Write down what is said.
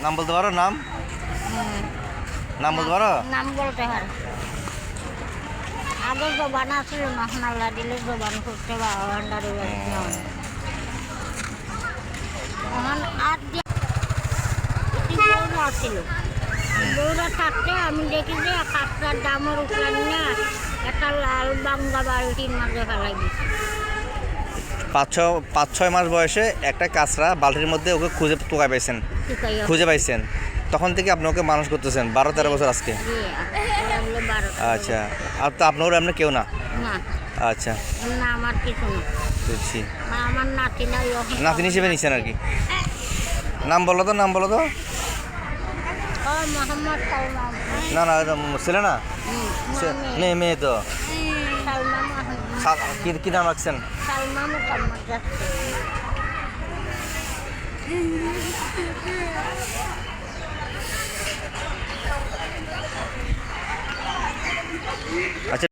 নাম বলতে পারো? নাম নাম বলতে পারো? নাম বলতে হয়। আগে জবান আছিল, এখন আল্লাহ দিলে জবান করতে বাবা ভান্ডারে এখন আর বউরা ছিল। বউরা থাকতে আমি দেখি যে কাঁচটার দামের উপরে না একটা লাল বাঙ্গা বালতির মাঝে ফেলাই দিচ্ছি। 5-6 মাস বয়সে একটা কাঁচরা বালতির মধ্যে ওকে খুঁজে পাইছেন। তখন থেকে আপনি ওকে মানুষ করতেছেন 12-13 বছর আজকে। আচ্ছা, আর তো আপনার এমনি কেউ না? না, আচ্ছা, না আমার কিছু না। বুঝছি। আমার নাতি নাই, নাতিন হিসেবে নিচ্ছেন আর কি। নাম বলো তো, নাম বলো তো। মোহাম্মদ সালমান। না না, ছেলে না, মেয়ে তো। সালমা মোহাম্মদ। কি নাম রাখছেন? সালমা মোহাম্মদ যাচ্ছে। আচ্ছা।